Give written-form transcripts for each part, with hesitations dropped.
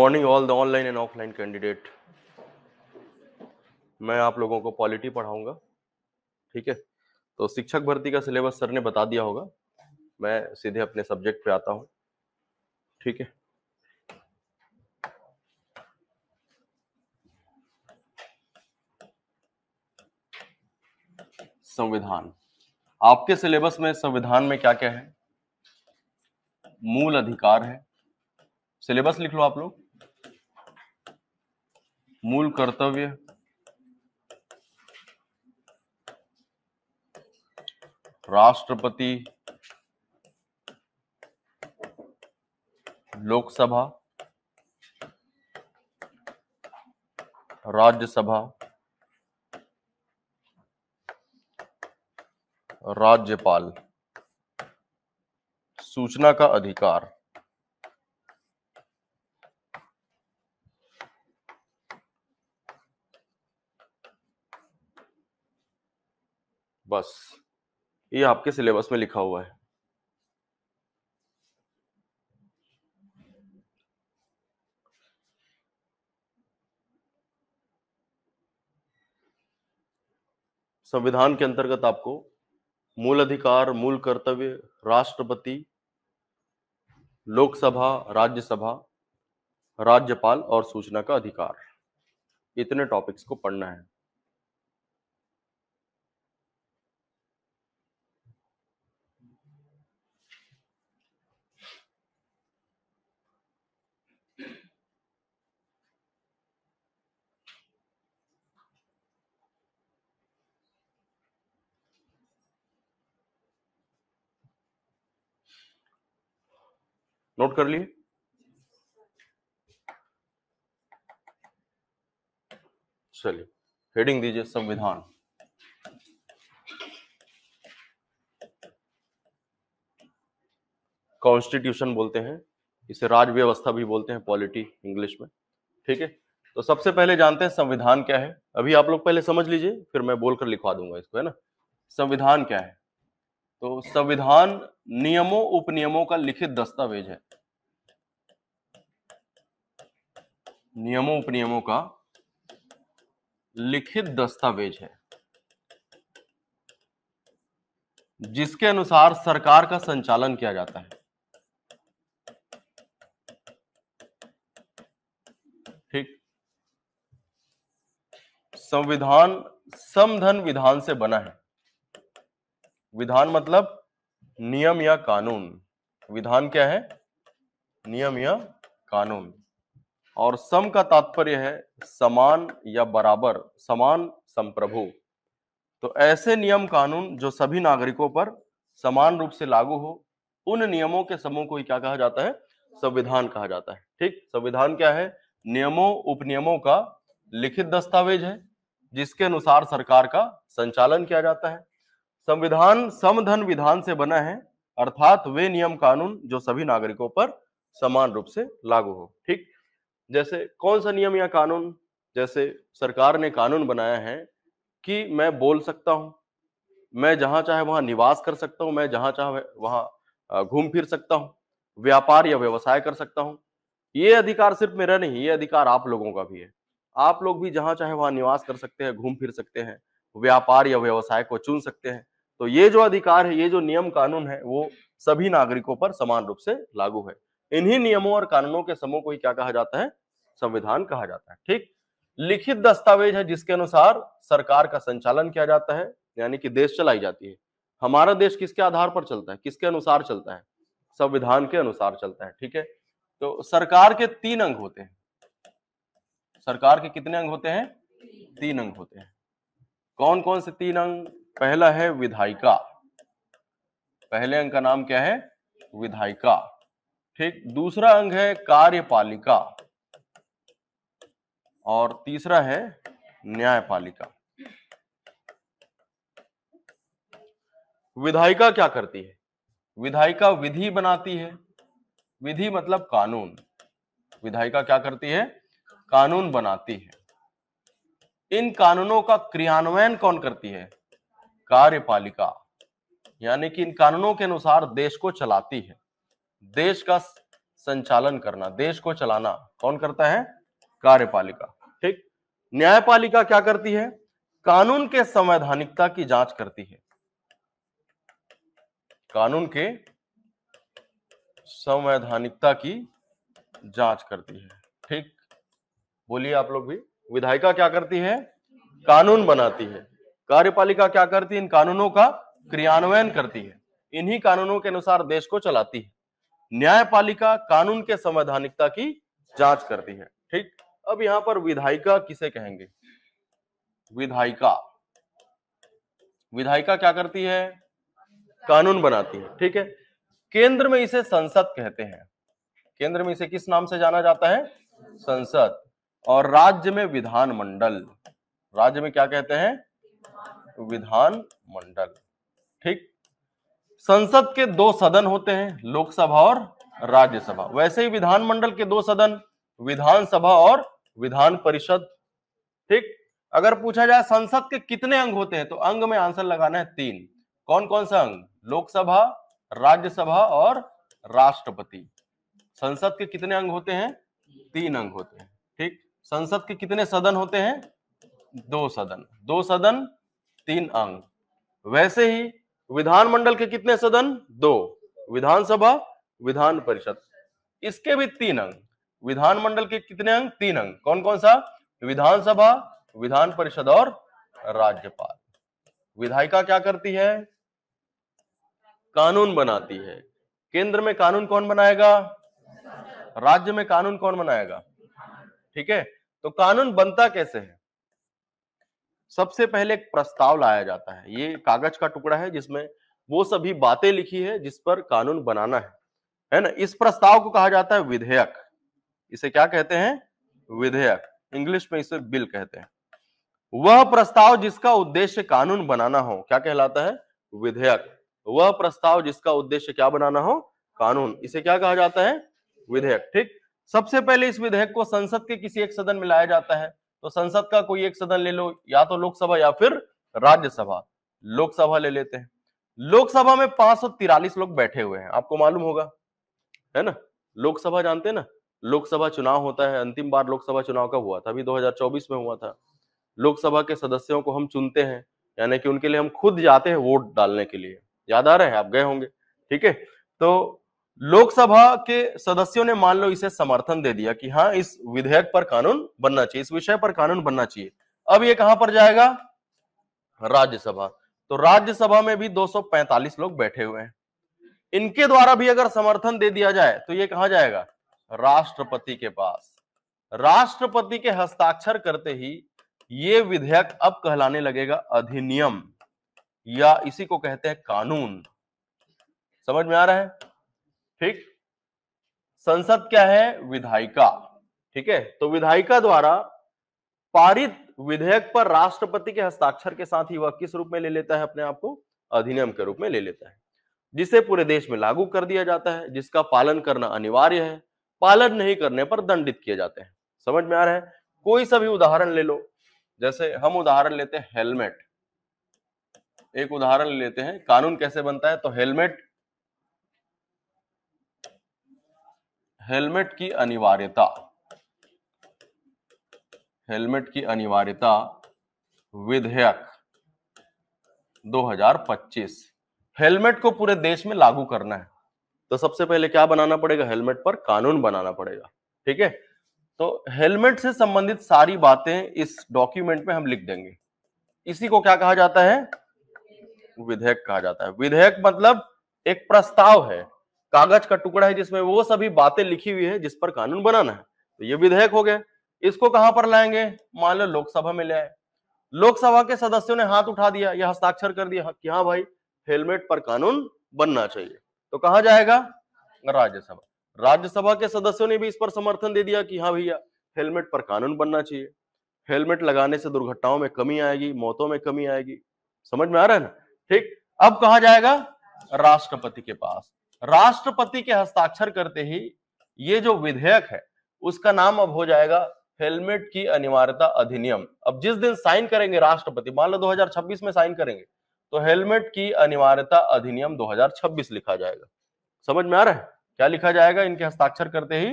Morning all the online and offline candidate. मैं आप लोगों को पॉलिटी पढ़ाऊंगा, ठीक है। तो शिक्षक भर्ती का सिलेबस सर ने बता दिया होगा, मैं सीधे अपने सब्जेक्ट पे आता हूं, ठीक है। संविधान, आपके सिलेबस में संविधान में क्या क्या है? मूल अधिकार है, सिलेबस लिख लो आप लोग। मूल कर्तव्य, राष्ट्रपति, लोकसभा, राज्यसभा, राज्यपाल, सूचना का अधिकार, बस ये आपके सिलेबस में लिखा हुआ है। संविधान के अंतर्गत आपको मूल अधिकार, मूल कर्तव्य, राष्ट्रपति, लोकसभा, राज्यसभा, राज्यपाल और सूचना का अधिकार, इतने टॉपिक्स को पढ़ना है। नोट कर लिए? चलिए हेडिंग दीजिए संविधान। कॉन्स्टिट्यूशन बोलते हैं इसे, राज व्यवस्था भी बोलते हैं पॉलिटी इंग्लिश में, ठीक है। तो सबसे पहले जानते हैं संविधान क्या है। अभी आप लोग पहले समझ लीजिए, फिर मैं बोलकर लिखवा दूंगा इसको, है ना। संविधान क्या है? तो संविधान नियमों उपनियमों का लिखित दस्तावेज है। नियमों उपनियमों का लिखित दस्तावेज है जिसके अनुसार सरकार का संचालन किया जाता है, ठीक। संविधान समधन विधान से बना है। विधान मतलब नियम या कानून। विधान क्या है? नियम या कानून। और सम का तात्पर्य है समान या बराबर, समान संप्रभु। तो ऐसे नियम कानून जो सभी नागरिकों पर समान रूप से लागू हो, उन नियमों के समूह को ही क्या कहा जाता है? संविधान कहा जाता है, ठीक। संविधान क्या है? नियमों उपनियमों का लिखित दस्तावेज है जिसके अनुसार सरकार का संचालन किया जाता है। संविधान समधन विधान से बना है, अर्थात वे नियम कानून जो सभी नागरिकों पर समान रूप से लागू हो, ठीक। जैसे कौन सा नियम या कानून? जैसे सरकार ने कानून बनाया है कि मैं बोल सकता हूं, मैं जहां चाहे वहां निवास कर सकता हूं, मैं जहां चाहे वहां घूम फिर सकता हूं, व्यापार या व्यवसाय कर सकता हूं। ये अधिकार सिर्फ मेरा नहीं, ये अधिकार आप लोगों का भी है। आप लोग भी जहां चाहे वहां निवास कर सकते हैं, घूम फिर सकते हैं, व्यापार या व्यवसाय को चुन सकते हैं। तो ये जो अधिकार है, ये जो नियम कानून है, वो सभी नागरिकों पर समान रूप से लागू है। इन्हीं नियमों और कानूनों के समूह को ही क्या कहा जाता है? संविधान कहा जाता है, ठीक। लिखित दस्तावेज है जिसके अनुसार सरकार का संचालन किया जाता है, यानी कि देश चलाई जाती है। हमारा देश किसके आधार पर चलता है, किसके अनुसार चलता है? संविधान के अनुसार चलता है, ठीक है। तो सरकार के 3 अंग होते हैं। सरकार के कितने अंग होते हैं? 3 अंग होते हैं। कौन कौन से 3 अंग? पहला है विधायिका। पहले अंग का नाम क्या है? विधायिका, ठीक। दूसरा अंग है कार्यपालिका और तीसरा है न्यायपालिका। विधायिका क्या करती है? विधायिका विधि बनाती है। विधि मतलब कानून। विधायिका क्या करती है? कानून बनाती है। इन कानूनों का क्रियान्वयन कौन करती है? कार्यपालिका, यानी कि इन कानूनों के अनुसार देश को चलाती है। देश का संचालन करना, देश को चलाना कौन करता है? कार्यपालिका। ठीक। न्यायपालिका क्या करती है? कानून के संवैधानिकता की जांच करती है, कानून के संवैधानिकता की जांच करती है। ठीक, बोलिए आप लोग भी। विधायिका क्या करती है? कानून बनाती है। कार्यपालिका क्या करती है? इन कानूनों का क्रियान्वयन करती है, इन्हीं कानूनों के अनुसार देश को चलाती है। न्यायपालिका कानून के संवैधानिकता की जांच करती है। ठीक। अब यहां पर विधायिका किसे कहेंगे? विधायिका, विधायिका क्या करती है? कानून बनाती है। ठीक है। केंद्र में इसे संसद कहते हैं, केंद्र में इसे किस नाम से जाना जाता है? संसद। और राज्य में विधानमंडल, राज्य में क्या कहते हैं? विधानमंडल। ठीक। संसद के दो सदन होते हैं, लोकसभा और राज्यसभा। वैसे ही विधानमंडल के दो सदन, विधानसभा और विधान परिषद। ठीक। अगर पूछा जाए संसद के कितने अंग होते हैं, तो अंग में आंसर लगाना है 3। कौन कौन सा अंग? लोकसभा, राज्यसभा और राष्ट्रपति। संसद के कितने अंग होते हैं? 3 अंग होते हैं। ठीक। संसद के कितने सदन होते हैं? 2 सदन, 2 सदन 3 अंग। वैसे ही विधानमंडल के कितने सदन? 2, विधानसभा, विधान परिषद, इसके भी 3 अंग। विधानमंडल के कितने अंग? 3 अंग। कौन कौन सा? विधानसभा, विधान परिषद और राज्यपाल। विधायिका क्या करती है? कानून बनाती है। केंद्र में कानून कौन बनाएगा? राज्य में कानून कौन बनाएगा? ठीक है। तो कानून बनता कैसे है? सबसे पहले एक प्रस्ताव लाया जाता है, ये कागज का टुकड़ा है जिसमें वो सभी बातें लिखी है जिस पर कानून बनाना है ना। इस प्रस्ताव को कहा जाता है विधेयक। इसे क्या कहते हैं? विधेयक। इंग्लिश में इसे बिल कहते हैं। वह प्रस्ताव जिसका उद्देश्य कानून बनाना हो क्या कहलाता है? विधेयक। वह प्रस्ताव जिसका उद्देश्य क्या बनाना हो? कानून, इसे क्या कहा जाता है? विधेयक। ठीक। सबसे पहले इस विधेयक को संसद के किसी एक सदन में लाया जाता है। तो संसद का कोई एक सदन ले लो, या तो लोकसभा या फिर राज्यसभा। लोकसभा ले लेते हैं। लोकसभा में 543 लोग बैठे हुए हैं, आपको मालूम होगा, है ना। लोकसभा जानते हैं ना, लोकसभा चुनाव होता है। अंतिम बार लोकसभा चुनाव कब हुआ था? अभी 2024 में हुआ था। लोकसभा के सदस्यों को हम चुनते हैं, यानी कि उनके लिए हम खुद जाते हैं वोट डालने के लिए। याद आ रहा है? आप गए होंगे। ठीक है। तो लोकसभा के सदस्यों ने मान लो इसे समर्थन दे दिया कि हाँ, इस विधेयक पर कानून बनना चाहिए, इस विषय पर कानून बनना चाहिए। अब ये कहां पर जाएगा? राज्यसभा। तो राज्यसभा में भी 245 लोग बैठे हुए हैं। इनके द्वारा भी अगर समर्थन दे दिया जाए तो ये कहां जाएगा? राष्ट्रपति के पास। राष्ट्रपति के हस्ताक्षर करते ही ये विधेयक अब कहलाने लगेगा अधिनियम, या इसी को कहते हैं कानून। समझ में आ रहा है? ठीक। संसद क्या है? विधायिका। ठीक है। तो विधायिका द्वारा पारित विधेयक पर राष्ट्रपति के हस्ताक्षर के साथ ही वह किस रूप में ले लेता है अपने आप को? अधिनियम के रूप में ले लेता है, जिसे पूरे देश में लागू कर दिया जाता है, जिसका पालन करना अनिवार्य है, पालन नहीं करने पर दंडित किए जाते हैं। समझ में आ रहा है? कोई सा भी उदाहरण ले लो, जैसे हम उदाहरण लेते हैं हेलमेट। एक उदाहरण लेते हैं, कानून कैसे बनता है। तो हेलमेट, हेलमेट की अनिवार्यता, हेलमेट की अनिवार्यता विधेयक 2025। हेलमेट को पूरे देश में लागू करना है, तो सबसे पहले क्या बनाना पड़ेगा? हेलमेट पर कानून बनाना पड़ेगा। ठीक है। तो हेलमेट से संबंधित सारी बातें इस डॉक्यूमेंट में हम लिख देंगे। इसी को क्या कहा जाता है? विधेयक कहा जाता है। विधेयक मतलब एक प्रस्ताव है, कागज का टुकड़ा है जिसमें वो सभी बातें लिखी हुई है जिस पर कानून बनाना है। तो ये विधेयक हो गया। इसको कहां पर लाएंगे? मान लो लोकसभा में ले आए। लोकसभा के सदस्यों ने हाथ उठा दिया या हस्ताक्षर कर दिया कि हाँ भाई, हेलमेट पर कानून बनना चाहिए, तो कहां जाएगा? राज्यसभा। राज्यसभा के सदस्यों ने भी इस पर समर्थन दे दिया कि हाँ भैया, हेलमेट पर कानून बनना चाहिए। हेलमेट लगाने से दुर्घटनाओं में कमी आएगी, मौतों में कमी आएगी। समझ में आ रहा है ना? ठीक। अब कहां जाएगा? राष्ट्रपति के पास। राष्ट्रपति के हस्ताक्षर करते ही ये जो विधेयक है उसका नाम अब हो जाएगा हेलमेट की अनिवार्यता अधिनियम। अब जिस दिन साइन करेंगे राष्ट्रपति, मान लो 2026 में साइन करेंगे, तो हेलमेट की अनिवार्यता अधिनियम 2026 लिखा जाएगा। समझ में आ रहा है? क्या लिखा जाएगा? इनके हस्ताक्षर करते ही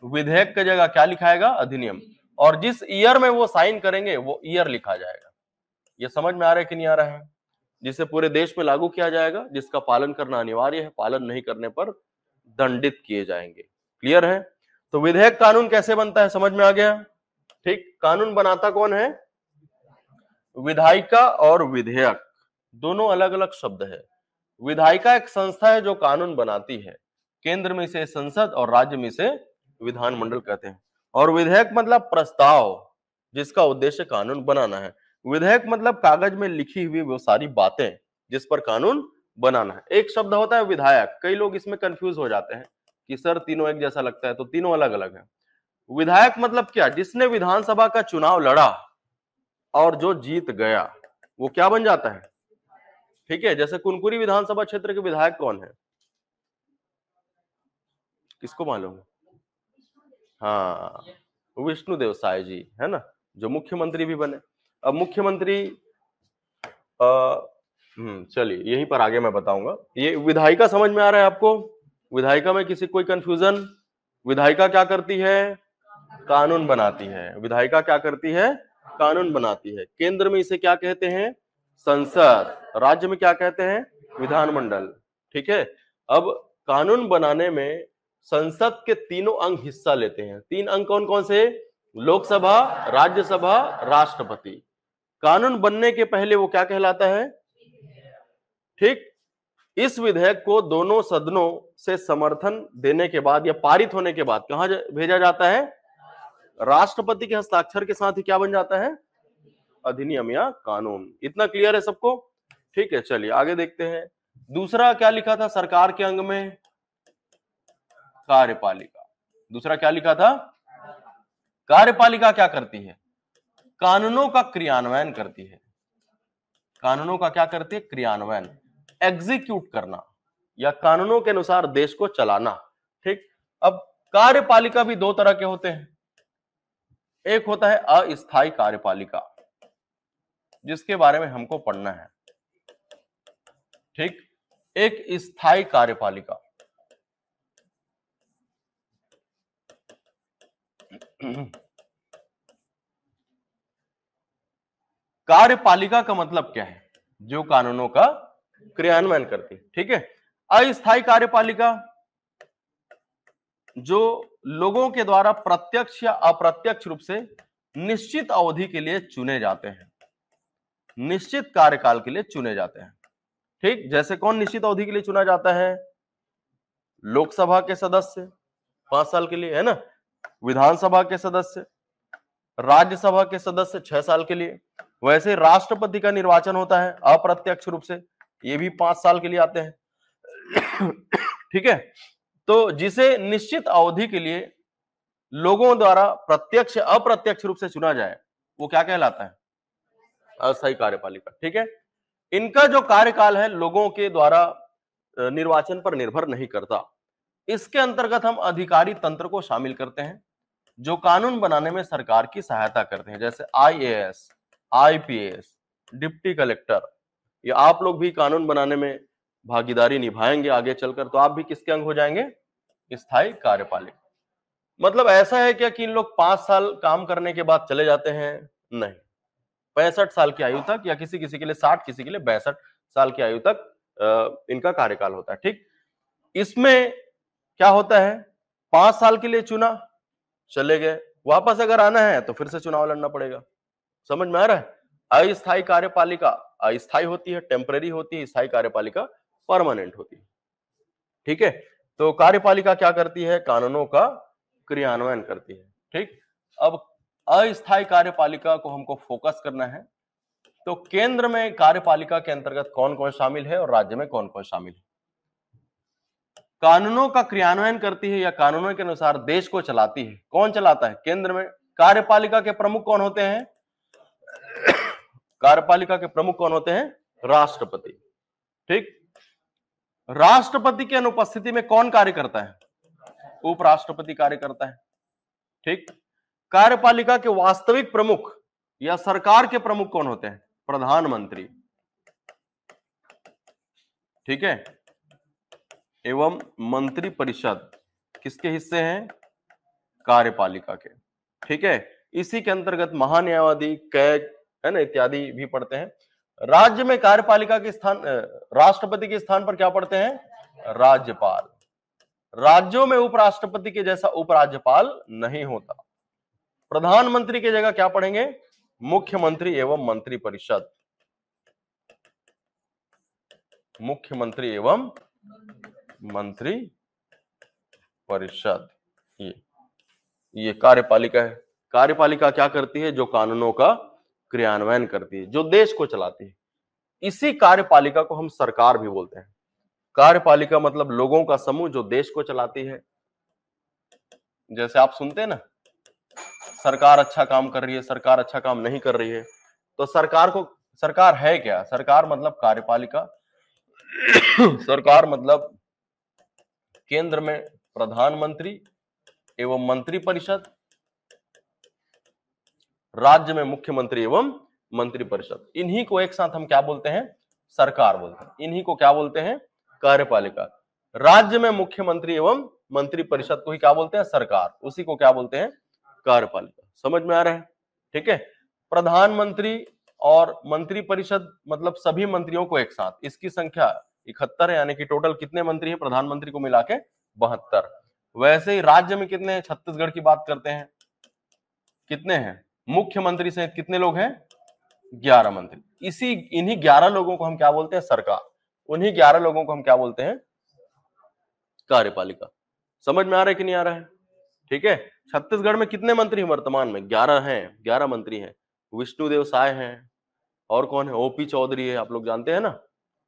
विधेयक की जगह क्या लिखाएगा? अधिनियम। और जिस ईयर में वो साइन करेंगे वो ईयर लिखा जाएगा। ये समझ में आ रहा है कि नहीं आ रहा है? जिसे पूरे देश में लागू किया जाएगा, जिसका पालन करना अनिवार्य है, पालन नहीं करने पर दंडित किए जाएंगे। क्लियर है? तो विधेयक कानून कैसे बनता है समझ में आ गया। ठीक, कानून बनाता कौन है? विधायिका और विधेयक दोनों अलग अलग शब्द है। विधायिका एक संस्था है जो कानून बनाती है, केंद्र में इसे संसद और राज्य में इसे विधानमंडल कहते हैं। और विधेयक मतलब प्रस्ताव, जिसका उद्देश्य कानून बनाना है। विधेयक मतलब कागज में लिखी हुई वो सारी बातें जिस पर कानून बनाना है। एक शब्द होता है विधायक, कई लोग इसमें कंफ्यूज हो जाते हैं कि सर तीनों एक जैसा लगता है, तो तीनों अलग अलग है। विधायक मतलब क्या? जिसने विधानसभा का चुनाव लड़ा और जो जीत गया वो क्या बन जाता है? ठीक है, जैसे कुनकुरी विधानसभा क्षेत्र के विधायक कौन है? किसको मालूम? हाँ, विष्णुदेव साय जी, है ना, जो मुख्यमंत्री भी बने। अब मुख्यमंत्री चलिए यहीं पर आगे मैं बताऊंगा। ये विधायिका समझ में आ रहा है आपको? विधायिका में किसी कोई कंफ्यूजन? विधायिका क्या करती है? कानून बनाती है। विधायिका क्या करती है? कानून बनाती है। केंद्र में इसे क्या कहते हैं? संसद। राज्य में क्या कहते हैं? विधानमंडल। ठीक है। अब कानून बनाने में संसद के तीनों अंग हिस्सा लेते हैं। तीन अंग कौन कौन से? लोकसभा, राज्यसभा, राष्ट्रपति। कानून बनने के पहले वो क्या कहलाता है? ठीक, इस विधेयक को दोनों सदनों से समर्थन देने के बाद या पारित होने के बाद कहां भेजा जाता है? राष्ट्रपति के हस्ताक्षर के साथ ही क्या बन जाता है? अधिनियम या कानून। इतना क्लियर है सबको? ठीक है, चलिए आगे देखते हैं। दूसरा क्या लिखा था सरकार के अंग में? कार्यपालिका। दूसरा क्या लिखा था? कार्यपालिका क्या करती है? कानूनों का क्रियान्वयन करती है। कानूनों का क्या करती है? क्रियान्वयन, एग्जीक्यूट करना या कानूनों के अनुसार देश को चलाना। ठीक, अब कार्यपालिका भी दो तरह के होते हैं। एक होता है अस्थायी कार्यपालिका, जिसके बारे में हमको पढ़ना है। ठीक, एक स्थायी कार्यपालिका। कार्यपालिका का मतलब क्या है? जो कानूनों का क्रियान्वयन करती है। ठीक है। अस्थायी कार्यपालिका जो लोगों के द्वारा प्रत्यक्ष या अप्रत्यक्ष रूप से निश्चित अवधि के लिए चुने जाते हैं, निश्चित कार्यकाल के लिए चुने जाते हैं। ठीक, जैसे कौन निश्चित अवधि के लिए चुना जाता है? लोकसभा के सदस्य 5 साल के लिए, है ना, विधानसभा के सदस्य, राज्यसभा के सदस्य 6 साल के लिए। वैसे राष्ट्रपति का निर्वाचन होता है अप्रत्यक्ष रूप से, ये भी 5 साल के लिए आते हैं। ठीक है, तो जिसे निश्चित अवधि के लिए लोगों द्वारा प्रत्यक्ष अप्रत्यक्ष रूप से चुना जाए वो क्या कहलाता है? अस्थायी कार्यपालिका। ठीक है, इनका जो कार्यकाल है लोगों के द्वारा निर्वाचन पर निर्भर नहीं करता। इसके अंतर्गत हम अधिकारी तंत्र को शामिल करते हैं जो कानून बनाने में सरकार की सहायता करते हैं, जैसे आईएएस, आईपीएस, डिप्टी कलेक्टर। ये आप लोग भी कानून बनाने में भागीदारी निभाएंगे आगे चलकर, तो आप भी किसके अंग हो जाएंगे? स्थायी कार्यपालिका। मतलब ऐसा है क्या कि इन लोग 5 साल काम करने के बाद चले जाते हैं? नहीं, 65 साल की आयु तक, या किसी किसी के लिए 60, किसी के लिए 62 साल की आयु तक इनका कार्यकाल होता है। ठीक, इसमें क्या होता है? 5 साल के लिए चुना, चले गए, वापस अगर आना है तो फिर से चुनाव लड़ना पड़ेगा। समझ में आ रहा है? अस्थायी कार्यपालिका अस्थायी होती है, टेम्परेरी होती है, स्थायी कार्यपालिका परमानेंट होती है। ठीक है, तो कार्यपालिका क्या करती है? कानूनों का क्रियान्वयन करती है। ठीक, अब अस्थायी कार्यपालिका को हमको फोकस करना है। तो केंद्र में कार्यपालिका के अंतर्गत कौन कौन शामिल है और राज्य में कौन कौन शामिल है? कानूनों का क्रियान्वयन करती है या कानूनों के अनुसार देश को चलाती है। कौन चलाता है? केंद्र में। कार्यपालिका के प्रमुख कौन होते हैं? कार्यपालिका के प्रमुख कौन होते हैं? राष्ट्रपति। ठीक, राष्ट्रपति की अनुपस्थिति में कौन कार्य करता है? उपराष्ट्रपति कार्य करता है। ठीक, कार्यपालिका के वास्तविक प्रमुख या सरकार के प्रमुख कौन होते हैं? प्रधानमंत्री। ठीक है, एवं मंत्री परिषद किसके हिस्से हैं? कार्यपालिका के। ठीक है, इसी के अंतर्गत महान्यायवादी, कैग, है ना, इत्यादि भी पढ़ते हैं। राज्य में कार्यपालिका के स्थान, राष्ट्रपति के स्थान पर क्या पढ़ते हैं? राज्यपाल। राज्यों में उपराष्ट्रपति के जैसा उपराज्यपाल नहीं होता। प्रधानमंत्री की जगह क्या पढ़ेंगे? मुख्यमंत्री एवं मंत्री परिषद। मुख्यमंत्री एवं मंत्री परिषद, ये कार्यपालिका है। कार्यपालिका क्या करती है? जो कानूनों का क्रियान्वयन करती है, जो देश को चलाती है। इसी कार्यपालिका को हम सरकार भी बोलते हैं। कार्यपालिका मतलब लोगों का समूह जो देश को चलाती है। जैसे आप सुनते हैं ना, सरकार अच्छा काम कर रही है, सरकार अच्छा काम नहीं कर रही है, तो सरकार है क्या? सरकार मतलब कार्यपालिका। सरकार मतलब केंद्र में प्रधानमंत्री एवं मंत्री परिषद, राज्य में मुख्यमंत्री एवं मंत्री परिषद। इन्हीं को एक साथ हम क्या बोलते हैं? सरकार बोलते हैं। इन्हीं को क्या बोलते हैं? कार्यपालिका। राज्य में मुख्यमंत्री एवं मंत्री परिषद को ही क्या बोलते हैं? सरकार। उसी को क्या बोलते हैं? कार्यपालिका। समझ में आ रहा है? ठीक है। प्रधानमंत्री और मंत्री परिषद मतलब सभी मंत्रियों को एक साथ। इसकी संख्या 71 है, यानी कि टोटल कितने मंत्री हैं प्रधानमंत्री को मिला के? 72। वैसे ही राज्य में कितने हैं? छत्तीसगढ़ की बात करते हैं, कितने हैं? मुख्यमंत्री सहित कितने लोग हैं? 11 मंत्री। इन्हीं 11 लोगों को हम क्या बोलते हैं? सरकार। उन्हीं 11 लोगों को हम क्या बोलते हैं? कार्यपालिका। समझ में आ रहा है कि नहीं आ रहा है? ठीक है। छत्तीसगढ़ में कितने मंत्री हैं वर्तमान में? 11 हैं, 11 मंत्री हैं। विष्णुदेव साय हैं, और कौन है? ओपी चौधरी है, आप लोग जानते हैं ना।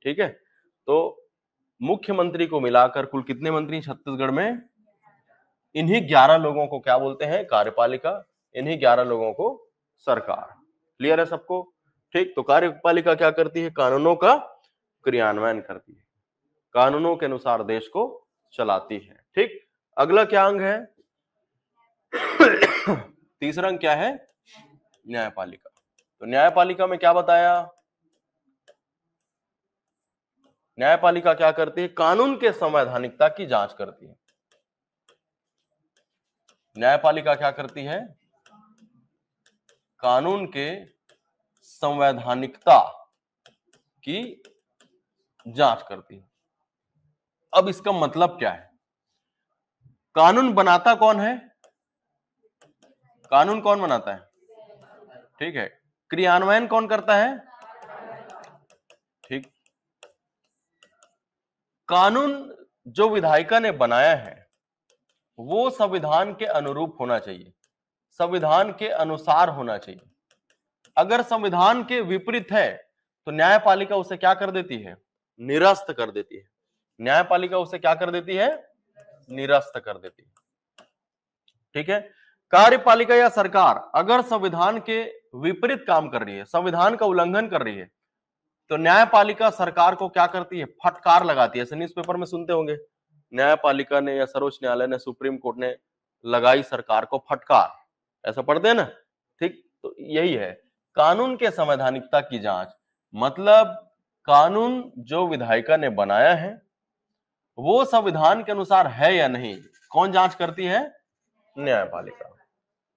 ठीक है, तो मुख्यमंत्री को मिलाकर कुल कितने मंत्री छत्तीसगढ़ में? इन्हीं 11 लोगों को क्या बोलते हैं? कार्यपालिका। इन्हीं 11 लोगों को सरकार। क्लियर है सबको? ठीक। तो कार्यपालिका क्या करती है? कानूनों का क्रियान्वयन करती है, कानूनों के अनुसार देश को चलाती है। ठीक। अगला क्या अंग है? तीसरा अंग क्या है? न्यायपालिका। तो न्यायपालिका में क्या बताया? न्यायपालिका क्या करती है? कानून के संवैधानिकता की जांच करती है। न्यायपालिका क्या करती है? कानून के संवैधानिकता की जांच करती है। अब इसका मतलब क्या है? कानून बनाता कौन है? कानून कौन बनाता है? ठीक है। क्रियान्वयन कौन करता है? ठीक। कानून जो विधायिका ने बनाया है वो संविधान के अनुरूप होना चाहिए, संविधान के अनुसार होना चाहिए। अगर संविधान के विपरीत है तो न्यायपालिका उसे क्या कर देती है? निरस्त कर देती है। न्यायपालिका उसे क्या कर देती है? निरस्त कर देती है। ठीक है। कार्यपालिका या सरकार अगर संविधान के विपरीत काम कर रही है, संविधान का उल्लंघन कर रही है, तो न्यायपालिका सरकार को क्या करती है? फटकार लगाती है। ऐसे न्यूज़पेपर में सुनते होंगे, न्यायपालिका ने या सर्वोच्च न्यायालय ने, सुप्रीम कोर्ट ने लगाई सरकार को फटकार, ऐसा पढ़ते हैं ना। ठीक। तो यही है कानून के संवैधानिकता की जांच। मतलब कानून जो विधायिका ने बनाया है वो संविधान के अनुसार है या नहीं, कौन जांच करती है? न्यायपालिका।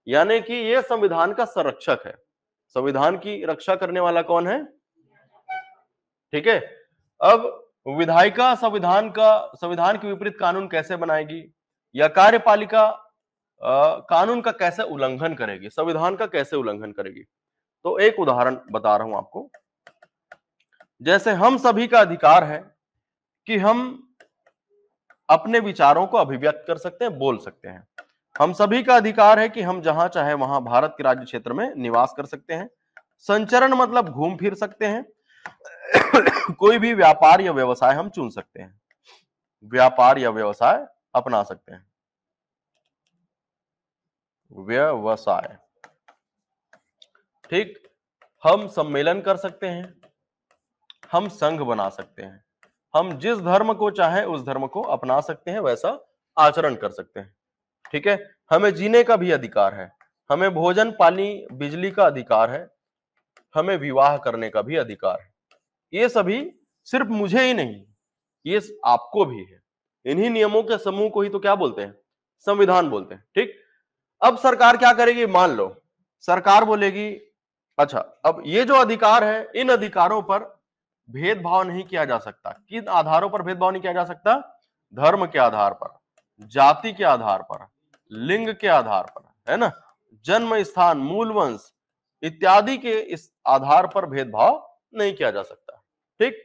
यानी कि यह संविधान का संरक्षक है। संविधान की रक्षा करने वाला कौन है? ठीक है। अब विधायिका संविधान के विपरीत कानून कैसे बनाएगी, या कार्यपालिका कानून का कैसे उल्लंघन करेगी, संविधान का कैसे उल्लंघन करेगी? तो एक उदाहरण बता रहा हूं आपको। जैसे हम सभी का अधिकार है कि हम अपने विचारों को अभिव्यक्त कर सकते हैं, बोल सकते हैं। हम सभी का अधिकार है कि हम जहां चाहे वहां भारत के राज्य क्षेत्र में निवास कर सकते हैं। संचरण मतलब घूम फिर सकते हैं। कोई भी व्यापार या व्यवसाय हम चुन सकते हैं, व्यापार या व्यवसाय अपना सकते हैं। व्यवसाय। ठीक। हम सम्मेलन कर सकते हैं, हम संघ बना सकते हैं, हम जिस धर्म को चाहे उस धर्म को अपना सकते हैं, वैसा आचरण कर सकते हैं। ठीक है। हमें जीने का भी अधिकार है, हमें भोजन पानी बिजली का अधिकार है, हमें विवाह करने का भी अधिकार है। ये सभी सिर्फ मुझे ही नहीं, ये आपको भी है। इन्हीं नियमों के समूह को ही तो क्या बोलते हैं, संविधान बोलते हैं। ठीक, अब सरकार क्या करेगी, मान लो सरकार बोलेगी अच्छा अब ये जो अधिकार है इन अधिकारों पर भेदभाव नहीं किया जा सकता। किन आधारों पर भेदभाव नहीं किया जा सकता, धर्म के आधार पर, जाति के आधार पर, लिंग के आधार पर, है ना, जन्म स्थान, मूल वंश इत्यादि के इस आधार पर भेदभाव नहीं किया जा सकता। ठीक,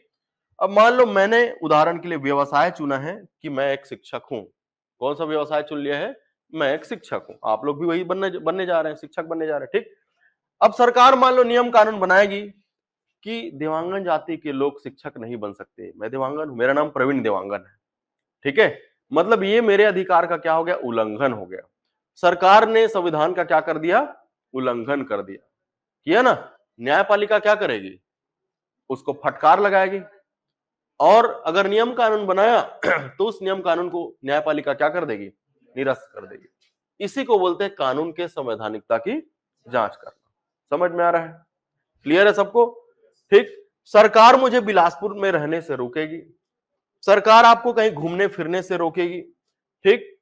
अब मान लो मैंने उदाहरण के लिए व्यवसाय चुना है कि मैं एक शिक्षक हूं। कौन सा व्यवसाय चुन लिया है, मैं एक शिक्षक हूं। आप लोग भी वही बनने जा रहे हैं, शिक्षक बनने जा रहे हैं। ठीक, अब सरकार मान लो नियम कानून बनाएगी कि दिव्यांगन जाति के लोग शिक्षक नहीं बन सकते। मैं दिव्यांगन हूं, मेरा नाम प्रवीण दिव्यांगन है, ठीक है, मतलब ये मेरे अधिकार का क्या हो गया, उल्लंघन हो गया। सरकार ने संविधान का क्या कर दिया, उल्लंघन कर दिया, किया ना। न्यायपालिका क्या करेगी, उसको फटकार लगाएगी, और अगर नियम कानून बनाया तो उस नियम कानून को न्यायपालिका क्या कर देगी, निरस्त कर देगी। इसी को बोलते हैं कानून के संवैधानिकता की जांच करना। समझ में आ रहा है, क्लियर है सबको। ठीक, सरकार मुझे बिलासपुर में रहने से रोकेगी, सरकार आपको कहीं घूमने फिरने से रोकेगी, ठीक,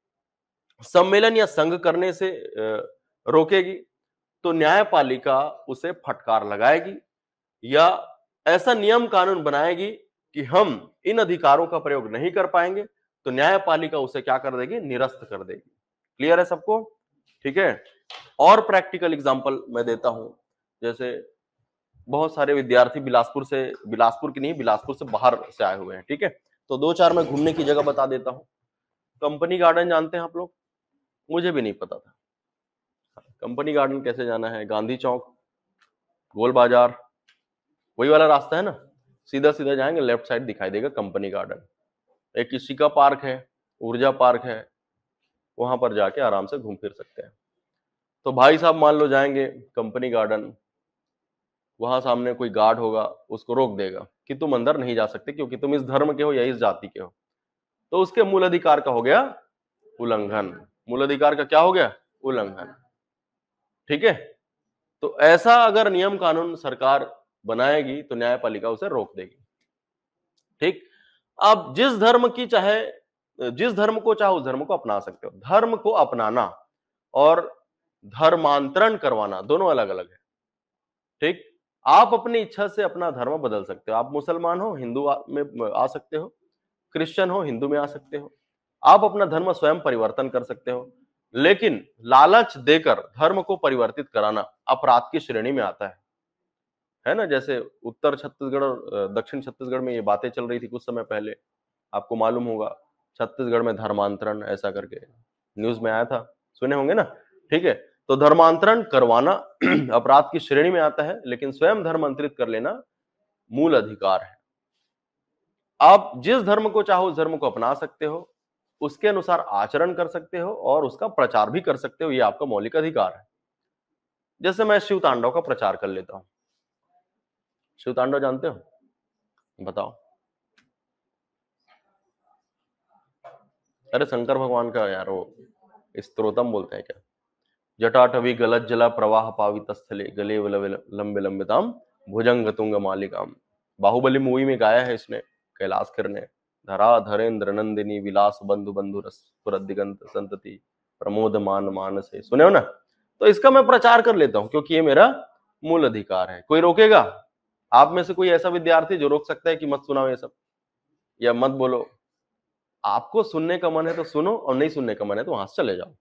सम्मेलन या संघ करने से रोकेगी, तो न्यायपालिका उसे फटकार लगाएगी या ऐसा नियम कानून बनाएगी कि हम इन अधिकारों का प्रयोग नहीं कर पाएंगे, तो न्यायपालिका उसे क्या कर देगी, निरस्त कर देगी। क्लियर है सबको, ठीक है। और प्रैक्टिकल एग्जांपल मैं देता हूं, जैसे बहुत सारे विद्यार्थी बिलासपुर की नहीं, बिलासपुर से बाहर से आए हुए हैं, ठीक है, तो दो चार मैं घूमने की जगह बता देता हूं। कंपनी गार्डन जानते हैं आप लोग, मुझे भी नहीं पता था। कंपनी गार्डन कैसे जाना है, गांधी चौक, गोल बाजार, वही वाला रास्ता है ना, सीधा सीधा जाएंगे, लेफ्ट साइड दिखाई देगा कंपनी गार्डन। एक इशिका पार्क है, ऊर्जा पार्क है, वहां पर जाके आराम से घूम फिर सकते हैं। तो भाई साहब मान लो जाएंगे कंपनी गार्डन, वहां सामने कोई गार्ड होगा, उसको रोक देगा कि तुम अंदर नहीं जा सकते क्योंकि तुम इस धर्म के हो या इस जाति के हो। तो उसके मूल अधिकार का हो गया उल्लंघन। मूल अधिकार का क्या हो गया, उल्लंघन। ठीक है, तो ऐसा अगर नियम कानून सरकार बनाएगी तो न्यायपालिका उसे रोक देगी। ठीक, अब जिस धर्म को चाहे उस धर्म को अपना सकते हो। धर्म को अपनाना और धर्मांतरण करवाना दोनों अलग अलग है। ठीक, आप अपनी इच्छा से अपना धर्म बदल सकते हो। आप मुसलमान हो, हिंदू में आ सकते हो, क्रिश्चियन हो, हिंदू में आ सकते हो। आप अपना धर्म स्वयं परिवर्तन कर सकते हो, लेकिन लालच देकर धर्म को परिवर्तित कराना अपराध की श्रेणी में आता है ना। जैसे उत्तर छत्तीसगढ़ और दक्षिण छत्तीसगढ़ में ये बातें चल रही थी कुछ समय पहले, आपको मालूम होगा, छत्तीसगढ़ में धर्मांतरण ऐसा करके न्यूज में आया था, सुने होंगे ना। ठीक है, तो धर्मांतरण करवाना अपराध की श्रेणी में आता है, लेकिन स्वयं धर्मांतरित कर लेना मूल अधिकार है। आप जिस धर्म को चाहो उस धर्म को अपना सकते हो, उसके अनुसार आचरण कर सकते हो और उसका प्रचार भी कर सकते हो, ये आपका मौलिक अधिकार है। जैसे मैं शिव तांडव का प्रचार कर लेता हूं। शिव तांडव जानते हो, बताओ। अरे शंकर भगवान का यार, वो स्तोत्रम बोलते हैं क्या, जटाटवी गलत जला प्रवाह पावित स्थले गले लंबे लंबिताम भुजंग तुंग मालिकाम। बाहुबली मूवी में गाया है इसने कैलाश खेर ने। धरा धरेन्द्र नंदिनी विलास बंधु बंधु रस दिगंत संतति प्रमोद मान मानस है, सुने हो ना। तो इसका मैं प्रचार कर लेता हूं क्योंकि ये मेरा मूल अधिकार है। कोई रोकेगा? आप में से कोई ऐसा विद्यार्थी जो रोक सकता है कि मत सुनाओ ये सब या मत बोलो? आपको सुनने का मन है तो सुनो, और नहीं सुनने का मन है तो वहां से चले जाओ।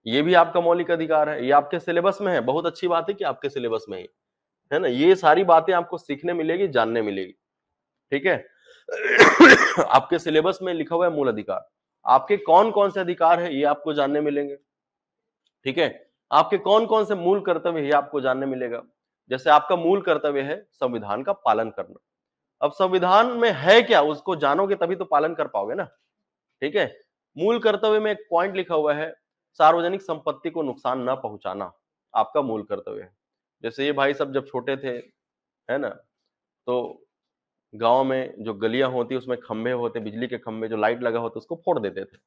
ये भी आपका मौलिक अधिकार है, ये आपके सिलेबस में है। बहुत अच्छी बात है कि आपके सिलेबस में है ना, ये सारी बातें आपको सीखने मिलेगी, जानने मिलेगी। ठीक है आपके सिलेबस में लिखा हुआ है मूल अधिकार, आपके कौन कौन से अधिकार है ये आपको जानने मिलेंगे। ठीक है, आपके कौन कौन से मूल कर्तव्य ये आपको जानने मिलेगा। जैसे आपका मूल कर्तव्य है संविधान का पालन करना। अब संविधान में है क्या, उसको जानोगे तभी तो पालन कर पाओगे ना। ठीक है, मूल कर्तव्य में एक पॉइंट लिखा हुआ है, सार्वजनिक संपत्ति को नुकसान न पहुंचाना आपका मूल कर्तव्य है। जैसे ये भाई सब जब छोटे थे, है ना, तो गांव में जो गलियां होती उसमें खंभे होते, बिजली के खंभे, जो लाइट लगा होता उसको फोड़ देते थे।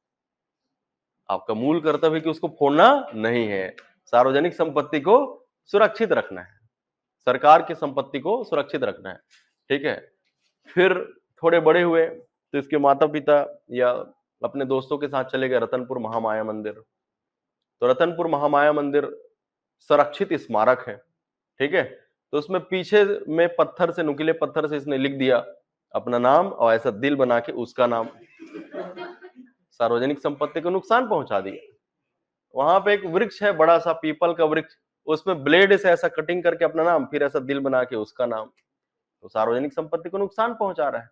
आपका मूल कर्तव्य कि उसको फोड़ना नहीं है, सार्वजनिक संपत्ति को सुरक्षित रखना है, सरकार की संपत्ति को सुरक्षित रखना है। ठीक है, फिर थोड़े बड़े हुए तो इसके माता पिता या अपने दोस्तों के साथ चले गए रतनपुर महामाया मंदिर, तो रतनपुर महामाया मंदिर संरक्षित स्मारक है, ठीक है। तो उसमें पीछे में पत्थर से, नुकीले पत्थर से इसने लिख दिया अपना नाम और ऐसा दिल बना के उसका नाम, सार्वजनिक संपत्ति को नुकसान पहुंचा दिया। वहां पे एक वृक्ष है, बड़ा सा पीपल का वृक्ष, उसमें ब्लेड से ऐसा कटिंग करके अपना नाम, फिर ऐसा दिल बना के उसका नाम, तो सार्वजनिक संपत्ति को नुकसान पहुंचा रहा है।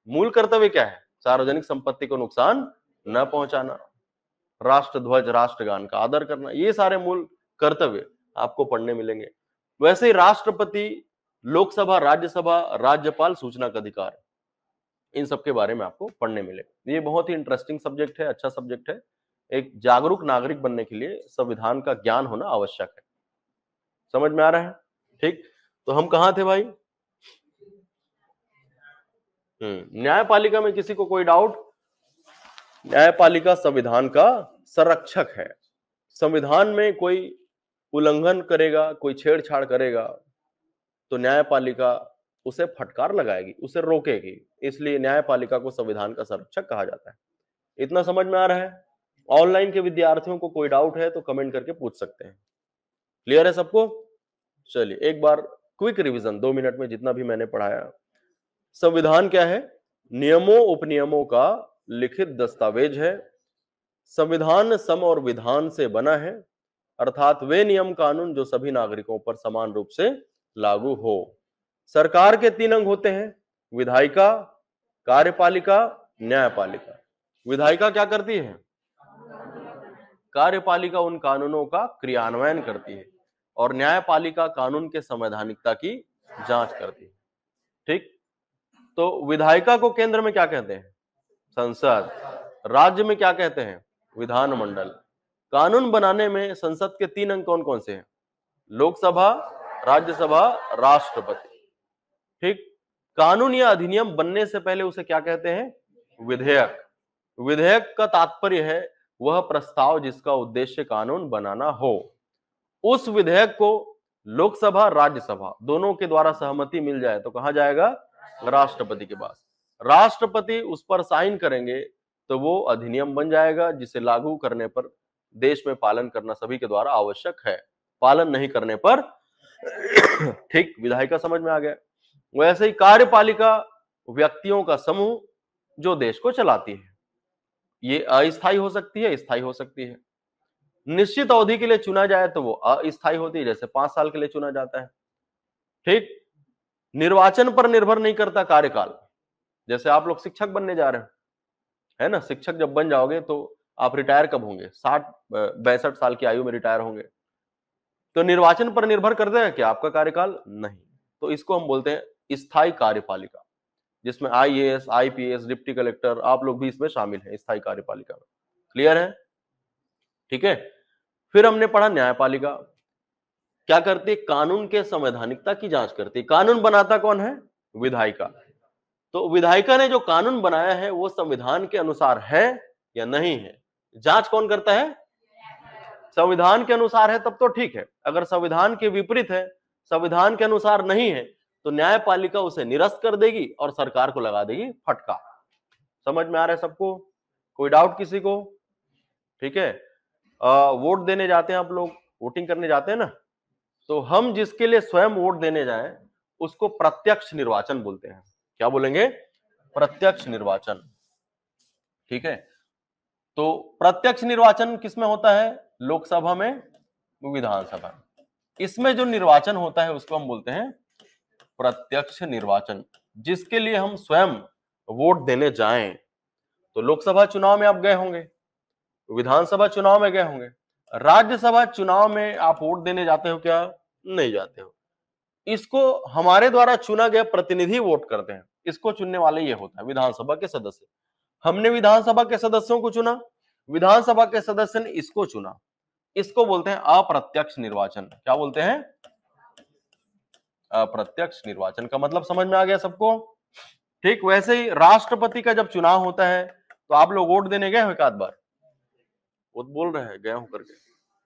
मूल कर्तव्य क्या है? सार्वजनिक संपत्ति को नुकसान न पहुंचाना, राष्ट्र ध्वज राष्ट्रगान का आदर करना, ये सारे मूल कर्तव्य आपको पढ़ने मिलेंगे। वैसे ही राष्ट्रपति, लोकसभा, राज्यसभा, राज्यपाल, सूचना का अधिकार, इन सब के बारे में आपको पढ़ने मिले। ये बहुत ही इंटरेस्टिंग सब्जेक्ट है, अच्छा सब्जेक्ट है। एक जागरूक नागरिक बनने के लिए संविधान का ज्ञान होना आवश्यक है। समझ में आ रहा है? ठीक, तो हम कहां थे भाई? न्यायपालिका में किसी को कोई डाउट? न्यायपालिका संविधान का संरक्षक है। संविधान में कोई उल्लंघन करेगा, कोई छेड़छाड़ करेगा, तो न्यायपालिका उसे फटकार लगाएगी, उसे रोकेगी। इसलिए न्यायपालिका को संविधान का संरक्षक कहा जाता है। इतना समझ में आ रहा है? ऑनलाइन के विद्यार्थियों को कोई डाउट है तो कमेंट करके पूछ सकते हैं। क्लियर है सबको? चलिए एक बार क्विक रिवीजन 2 मिनट में जितना भी मैंने पढ़ाया। संविधान क्या है? नियमों उपनियमों का लिखित दस्तावेज है। संविधान सम और विधान से बना है, अर्थात वे नियम कानून जो सभी नागरिकों पर समान रूप से लागू हो। सरकार के 3 अंग होते हैं, विधायिका, कार्यपालिका, न्यायपालिका। विधायिका क्या करती है? कार्यपालिका उन कानूनों का क्रियान्वयन करती है और न्यायपालिका कानून के संवैधानिकता की जांच करती है। ठीक, तो विधायिका को केंद्र में क्या कहते हैं? संसद। राज्य में क्या कहते हैं? विधानमंडल। कानून बनाने में संसद के 3 अंग कौन कौन से हैं? लोकसभा, राज्यसभा, राष्ट्रपति। ठीक, कानून या अधिनियम बनने से पहले उसे क्या कहते हैं? विधेयक। विधेयक का तात्पर्य है वह प्रस्ताव जिसका उद्देश्य कानून बनाना हो। उस विधेयक को लोकसभा, राज्यसभा दोनों के द्वारा सहमति मिल जाए तो कहां जाएगा? राष्ट्रपति के पास। राष्ट्रपति उस पर साइन करेंगे तो वो अधिनियम बन जाएगा, जिसे लागू करने पर देश में पालन करना सभी के द्वारा आवश्यक है। पालन नहीं करने पर ठीक, विधायिका समझ में आ गया। वैसे ही कार्यपालिका व्यक्तियों का समूह जो देश को चलाती है। ये अस्थायी हो सकती है, स्थायी हो सकती है। निश्चित अवधि के लिए चुना जाए तो वो अस्थायी होती है, जैसे 5 साल के लिए चुना जाता है। ठीक, निर्वाचन पर निर्भर नहीं करता कार्यकाल। जैसे आप लोग शिक्षक बनने जा रहे हो, है ना? शिक्षक जब बन जाओगे तो आप रिटायर कब होंगे? 60-62 साल की आयु में रिटायर होंगे। तो निर्वाचन पर निर्भर करता है क्या आपका कार्यकाल? नहीं। तो इसको हम बोलते हैं स्थायी कार्यपालिका, जिसमें IAS, IPS, डिप्टी कलेक्टर, आप लोग भी इसमें शामिल हैं स्थायी कार्यपालिका में। क्लियर है? ठीक है, फिर हमने पढ़ा न्यायपालिका क्या करती है? कानून के संवैधानिकता की जांच करती है। कानून बनाता कौन है? विधायिका। तो विधायिका ने जो कानून बनाया है वो संविधान के अनुसार है या नहीं है, जांच कौन करता है? संविधान के अनुसार है तब तो ठीक है, अगर संविधान के विपरीत है, संविधान के अनुसार नहीं है, तो न्यायपालिका उसे निरस्त कर देगी और सरकार को लगा देगी फटकार। समझ में आ रहा है सबको? कोई डाउट किसी को? ठीक है, वोट देने जाते हैं आप लोग, वोटिंग करने जाते हैं ना, तो हम जिसके लिए स्वयं वोट देने जाएं उसको प्रत्यक्ष निर्वाचन बोलते हैं। क्या बोलेंगे? प्रत्यक्ष निर्वाचन। ठीक है, तो प्रत्यक्ष निर्वाचन किसमें होता है? लोकसभा में, विधानसभा। इसमें जो निर्वाचन होता है उसको हम बोलते हैं प्रत्यक्ष निर्वाचन। जिसके लिए हम स्वयं वोट देने जाएं, तो लोकसभा चुनाव में आप गए होंगे, विधानसभा चुनाव में गए होंगे, राज्यसभा चुनाव में आप वोट देने जाते हो क्या? नहीं जाते हो। इसको हमारे द्वारा चुना गया प्रतिनिधि वोट करते हैं। इसको चुनने वाले ये होता है विधानसभा के सदस्य। हमने विधानसभा के सदस्यों को चुना, विधानसभा के सदस्य ने इसको चुना। इसको बोलते हैं अप्रत्यक्ष निर्वाचन। क्या बोलते हैं? अप्रत्यक्ष निर्वाचन। का मतलब समझ में आ गया सबको? ठीक, वैसे ही राष्ट्रपति का जब चुनाव होता है तो आप लोग वोट देने गए हो एक आध बार? वो बोल रहे हैं गए हूं करके,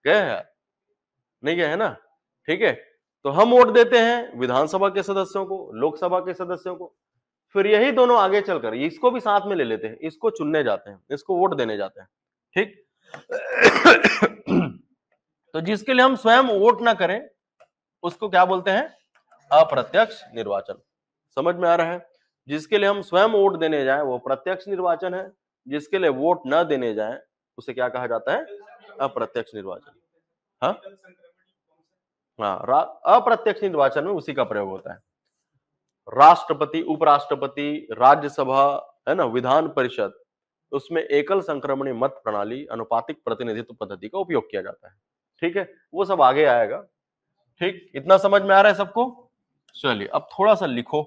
गए हैं? नहीं गए है ना? ठीक है, तो हम वोट देते हैं विधानसभा के सदस्यों को, लोकसभा के सदस्यों को। फिर यही दोनों आगे चलकर इसको भी साथ में ले लेते हैं, इसको चुनने जाते हैं, इसको वोट देने जाते हैं, ठीक। तो जिसके लिए हम स्वयं वोट ना करें उसको क्या बोलते हैं? अप्रत्यक्ष निर्वाचन। समझ में आ रहा है? जिसके लिए हम स्वयं वोट देने जाएं वो प्रत्यक्ष निर्वाचन है, जिसके लिए वोट न देने जाएं उसे क्या कहा जाता है? अप्रत्यक्ष निर्वाचन। हाँ हाँ, अप्रत्यक्ष निर्वाचन में उसी का प्रयोग होता है। राष्ट्रपति, उपराष्ट्रपति, राज्यसभा, है ना, विधान परिषद, उसमें एकल संक्रमणीय मत प्रणाली, अनुपातिक प्रतिनिधित्व पद्धति का उपयोग किया जाता है। ठीक है, वो सब आगे आएगा। ठीक, इतना समझ में आ रहा है सबको? चलिए अब थोड़ा सा लिखो।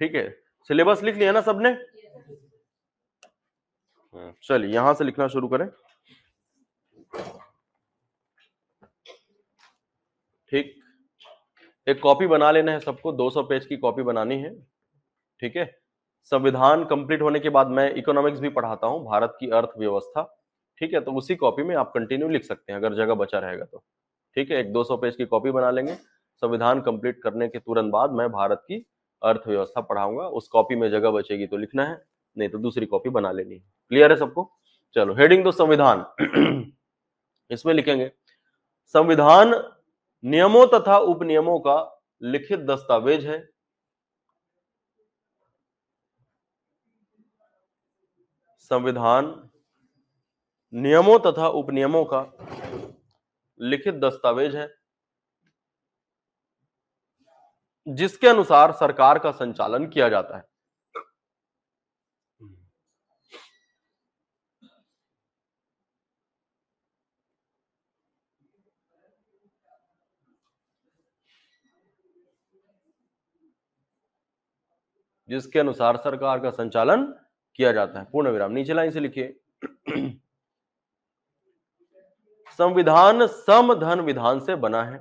ठीक है, सिलेबस लिख लिया ना सबने? चलिए यहां से लिखना शुरू करें। ठीक, एक कॉपी बना लेना है सबको, 200 पेज की कॉपी बनानी है। ठीक है, संविधान कंप्लीट होने के बाद मैं इकोनॉमिक्स भी पढ़ाता हूं, भारत की अर्थव्यवस्था। ठीक है, तो उसी कॉपी में आप कंटिन्यू लिख सकते हैं अगर जगह बचा रहेगा तो। ठीक है, एक 200 पेज की कॉपी बना लेंगे, संविधान कंप्लीट करने के तुरंत बाद मैं भारत की अर्थव्यवस्था पढ़ाऊंगा, उस कॉपी में जगह बचेगी तो लिखना है, नहीं तो दूसरी कॉपी बना लेनी है। क्लियर है सबको? चलो, हेडिंग दो संविधान। इसमें लिखेंगे संविधान नियमों तथा उपनियमों का लिखित दस्तावेज है। संविधान नियमों तथा उपनियमों का लिखित दस्तावेज है जिसके अनुसार सरकार का संचालन किया जाता है। जिसके अनुसार सरकार का संचालन किया जाता है, पूर्ण विराम। नीचे लाइन से लिखिए संविधान समधन विधान से बना है।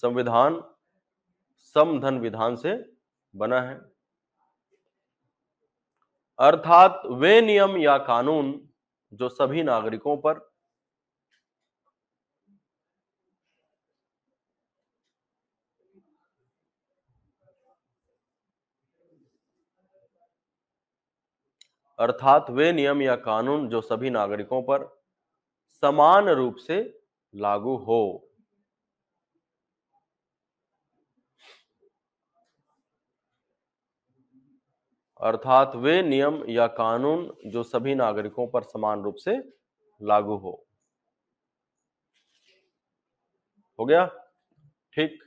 संविधान समधन विधान से बना है, अर्थात वे नियम या कानून जो सभी नागरिकों पर अर्थात वे नियम या कानून जो सभी नागरिकों पर समान रूप से लागू हो। अर्थात वे नियम या कानून जो सभी नागरिकों पर समान रूप से लागू हो गया? ठीक,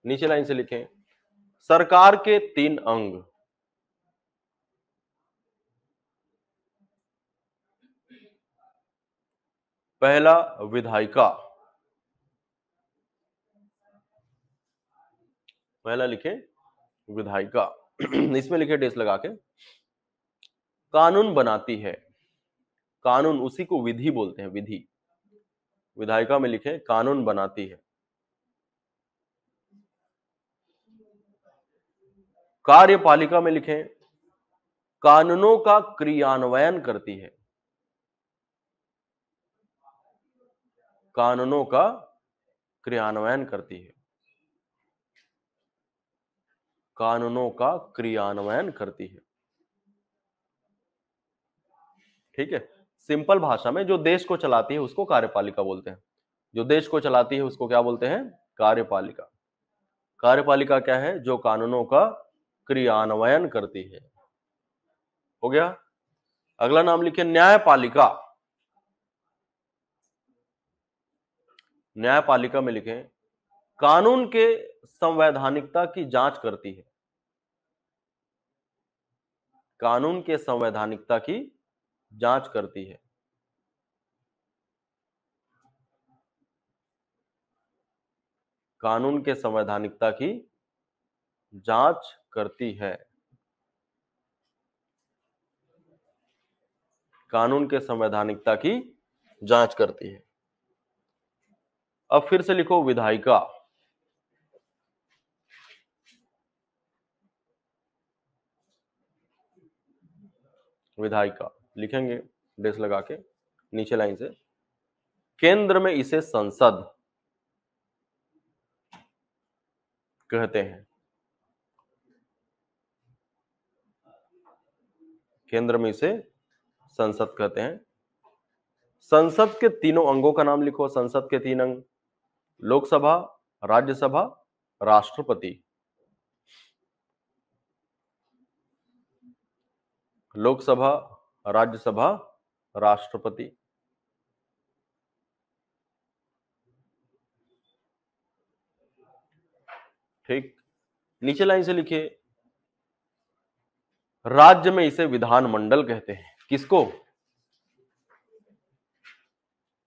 नीचे लाइन से लिखें सरकार के 3 अंग। पहला विधायिका, पहला लिखे विधायिका। इसमें लिखे डेस लगा के, कानून बनाती है। कानून, उसी को विधि बोलते हैं, विधि। विधायिका में लिखे कानून बनाती है। कार्यपालिका में लिखें कानूनों का क्रियान्वयन करती है। कानूनों का क्रियान्वयन करती है। कानूनों का क्रियान्वयन करती है। ठीक है, सिंपल भाषा में जो देश को चलाती है उसको कार्यपालिका बोलते हैं। जो देश को चलाती है उसको क्या बोलते हैं? कार्यपालिका। कार्यपालिका क्या है? जो कानूनों का क्रियान्वयन करती है। हो गया? अगला नाम लिखिए न्यायपालिका। न्यायपालिका में लिखें कानून के संवैधानिकता की जांच करती है। कानून के संवैधानिकता की जांच करती है। कानून के संवैधानिकता की जांच करती है। कानून के संवैधानिकता की जांच करती है। अब फिर से लिखो विधायिका। विधायिका लिखेंगे डेस लगा के नीचे लाइन से। केंद्र में इसे संसद कहते हैं। केंद्र में इसे संसद कहते हैं। संसद के तीनों अंगों का नाम लिखो। संसद के तीन अंग, लोकसभा, राज्यसभा, राष्ट्रपति। लोकसभा, राज्यसभा, राष्ट्रपति। ठीक, नीचे लाइन से लिखिए, राज्य में इसे विधानमंडल कहते हैं। किसको?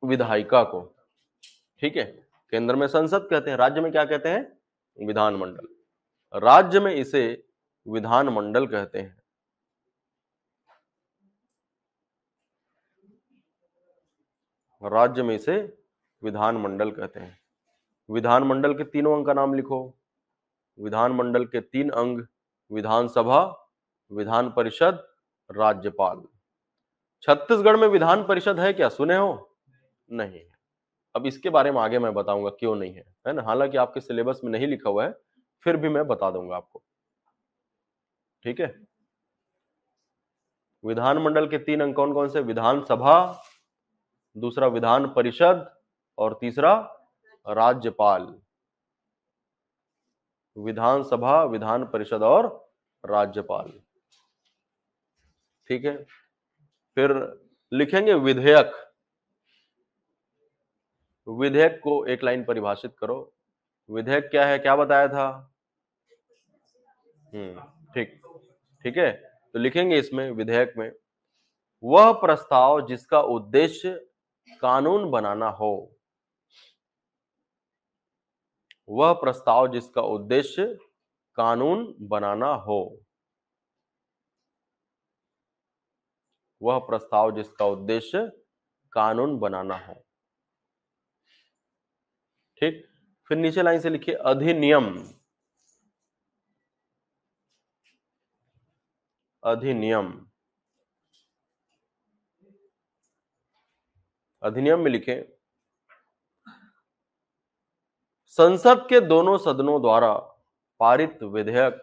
विधायिका को। ठीक है, केंद्र में संसद कहते हैं, राज्य में क्या कहते हैं? विधानमंडल। राज्य में इसे विधानमंडल कहते हैं। राज्य में इसे विधानमंडल कहते हैं। विधानमंडल के तीनों अंग का नाम लिखो। विधानमंडल के तीन अंग, विधानसभा, विधान परिषद, राज्यपाल। छत्तीसगढ़ में विधान परिषद है क्या? सुने हो? नहीं है। अब इसके बारे में आगे मैं बताऊंगा क्यों नहीं है ना। हालांकि आपके सिलेबस में नहीं लिखा हुआ है, फिर भी मैं बता दूंगा आपको। ठीक है, विधानमंडल के तीन अंग कौन कौन से? विधानसभा, दूसरा विधान परिषद और तीसरा राज्यपाल। विधानसभा, विधान परिषद और राज्यपाल। ठीक है, फिर लिखेंगे विधेयक। विधेयक को एक लाइन परिभाषित करो। विधेयक क्या है, क्या बताया था? ठीक, ठीक है, तो लिखेंगे इसमें विधेयक में, वह प्रस्ताव जिसका उद्देश्य कानून बनाना हो। वह प्रस्ताव जिसका उद्देश्य कानून बनाना हो। वह प्रस्ताव जिसका उद्देश्य कानून बनाना हो। ठीक, फिर नीचे लाइन से लिखिए अधिनियम। अधिनियम, अधिनियम में लिखें, संसद के दोनों सदनों द्वारा पारित विधेयक।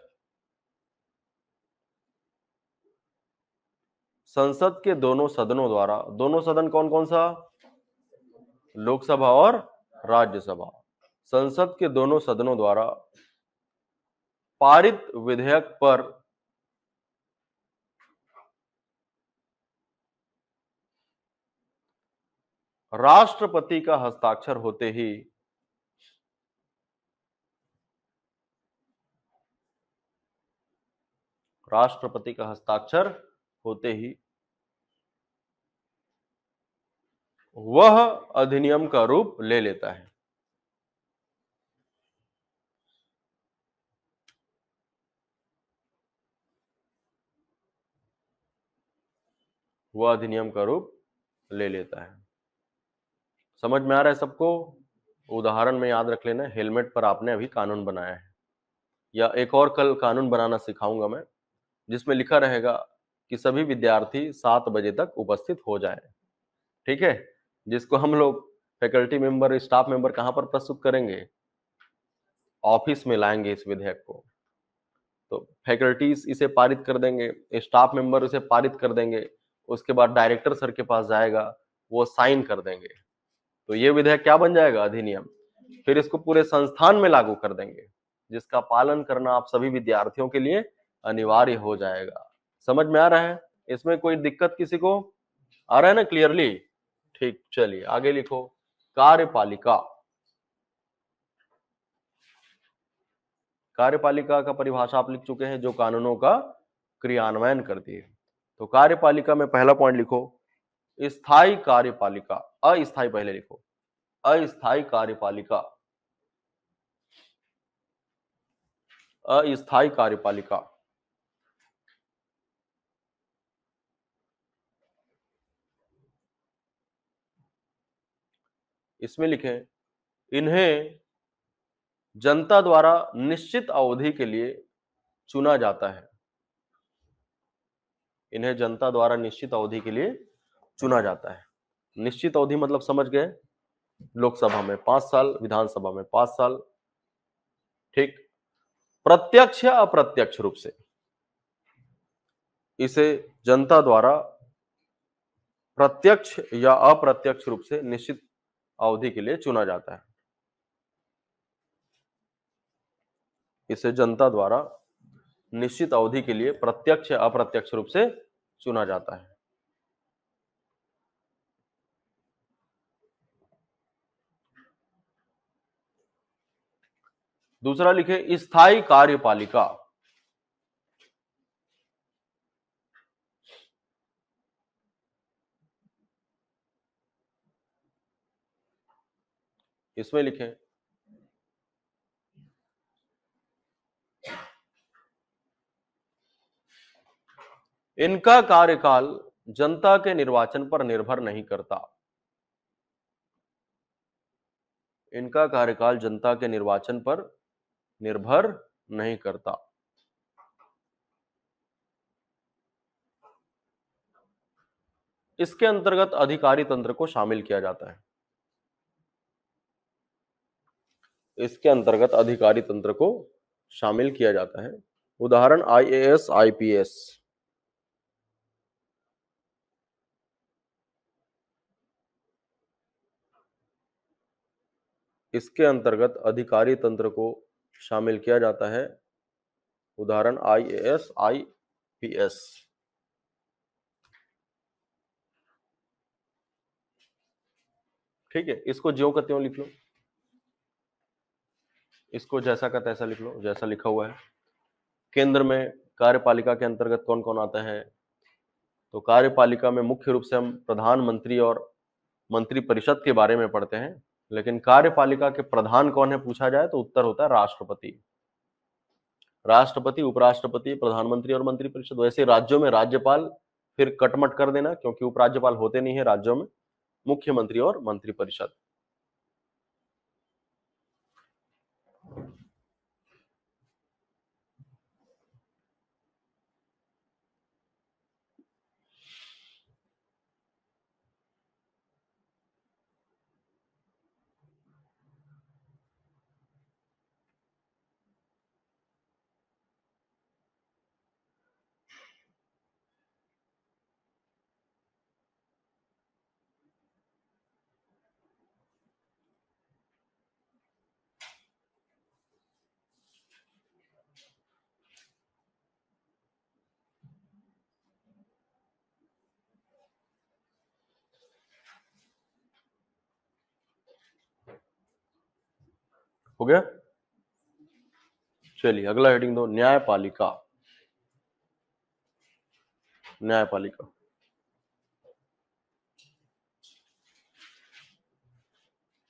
संसद के दोनों सदनों द्वारा, दोनों सदन कौन कौन सा? लोकसभा और राज्यसभा। संसद के दोनों सदनों द्वारा पारित विधेयक पर राष्ट्रपति का हस्ताक्षर होते ही राष्ट्रपति का हस्ताक्षर होते ही वह अधिनियम का रूप ले लेता है। वह अधिनियम का रूप ले लेता है। समझ में आ रहा है सबको? उदाहरण में याद रख लेना, हेलमेट पर आपने अभी कानून बनाया है, या एक और कल कानून बनाना सिखाऊंगा मैं, जिसमें लिखा रहेगा कि सभी विद्यार्थी 7 बजे तक उपस्थित हो जाए। ठीक है, जिसको हम लोग फैकल्टी मेंबर, स्टाफ मेंबर कहां पर प्रस्तुत करेंगे? ऑफिस में लाएंगे इस विधेयक को। तो फैकल्टीज इसे पारित कर देंगे, स्टाफ मेंबर इसे पारित कर देंगे, उसके बाद डायरेक्टर सर के पास जाएगा, वो साइन कर देंगे, तो ये विधेयक क्या बन जाएगा? अधिनियम। फिर इसको पूरे संस्थान में लागू कर देंगे, जिसका पालन करना आप सभी विद्यार्थियों के लिए अनिवार्य हो जाएगा। समझ में आ रहा है? इसमें कोई दिक्कत किसी को आ रहा है ना क्लियरली? ठीक, चलिए आगे लिखो, कार्यपालिका। कार्यपालिका का परिभाषा आप लिख चुके हैं, जो कानूनों का क्रियान्वयन करती है। तो कार्यपालिका में पहला पॉइंट लिखो, स्थायी कार्यपालिका। अस्थायी पहले लिखो, अस्थायी कार्यपालिका। अस्थायी कार्यपालिका। इसमें लिखें, इन्हें जनता द्वारा निश्चित अवधि के लिए चुना जाता है। इन्हें जनता द्वारा निश्चित अवधि के लिए चुना जाता है। निश्चित अवधि मतलब समझ गए, लोकसभा में 5 साल, विधानसभा में 5 साल। ठीक। प्रत्यक्ष या अप्रत्यक्ष रूप से इसे जनता द्वारा प्रत्यक्ष या अप्रत्यक्ष रूप से निश्चित अवधि के लिए चुना जाता है। इसे जनता द्वारा निश्चित अवधि के लिए प्रत्यक्ष या अप्रत्यक्ष रूप से चुना जाता है। दूसरा लिखे स्थायी कार्यपालिका। इसमें लिखें इनका कार्यकाल जनता के निर्वाचन पर निर्भर नहीं करता। इनका कार्यकाल जनता के निर्वाचन पर निर्भर नहीं करता। इसके अंतर्गत अधिकारी तंत्र को शामिल किया जाता है। इसके अंतर्गत अधिकारी तंत्र को शामिल किया जाता है। उदाहरण आईएएस, आईपीएस। इसके अंतर्गत अधिकारी तंत्र को शामिल किया जाता है। उदाहरण आईएएस, आईपीएस। ठीक है, इसको ज्यों का त्यों लिख लो, इसको जैसा का तैसा लिख लो, जैसा लिखा हुआ है। केंद्र में कार्यपालिका के अंतर्गत कौन कौन आता है? तो कार्यपालिका में मुख्य रूप से हम प्रधानमंत्री और मंत्रिपरिषद के बारे में पढ़ते हैं, लेकिन कार्यपालिका के प्रधान कौन है पूछा जाए तो उत्तर होता है राष्ट्रपति। राष्ट्रपति, उपराष्ट्रपति, प्रधानमंत्री और मंत्रिपरिषद। वैसे राज्यों में राज्यपाल फिर कटमट कर देना, क्योंकि उपराज्यपाल होते नहीं है राज्यों में, मुख्यमंत्री और मंत्रिपरिषद। हो गया? चलिए अगला हेडिंग दो, न्यायपालिका। न्यायपालिका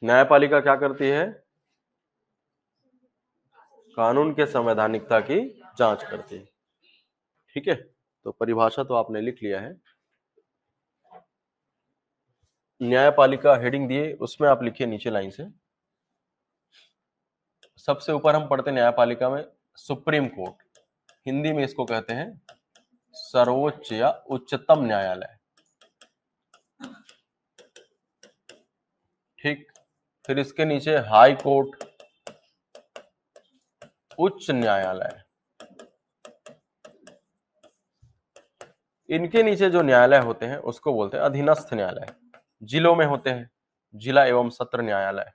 न्यायपालिका क्या करती है? कानून के संवैधानिकता की जांच करती है। ठीक है, तो परिभाषा तो आपने लिख लिया है। न्यायपालिका हेडिंग दिए, उसमें आप लिखिए नीचे लाइन से। सबसे ऊपर हम पढ़ते हैं न्यायपालिका में सुप्रीम कोर्ट, हिंदी में इसको कहते हैं सर्वोच्च या उच्चतम न्यायालय। ठीक, फिर इसके नीचे हाई कोर्ट, उच्च न्यायालय। इनके नीचे जो न्यायालय होते हैं उसको बोलते हैं अधीनस्थ न्यायालय। जिलों में होते हैं जिला एवं सत्र न्यायालय।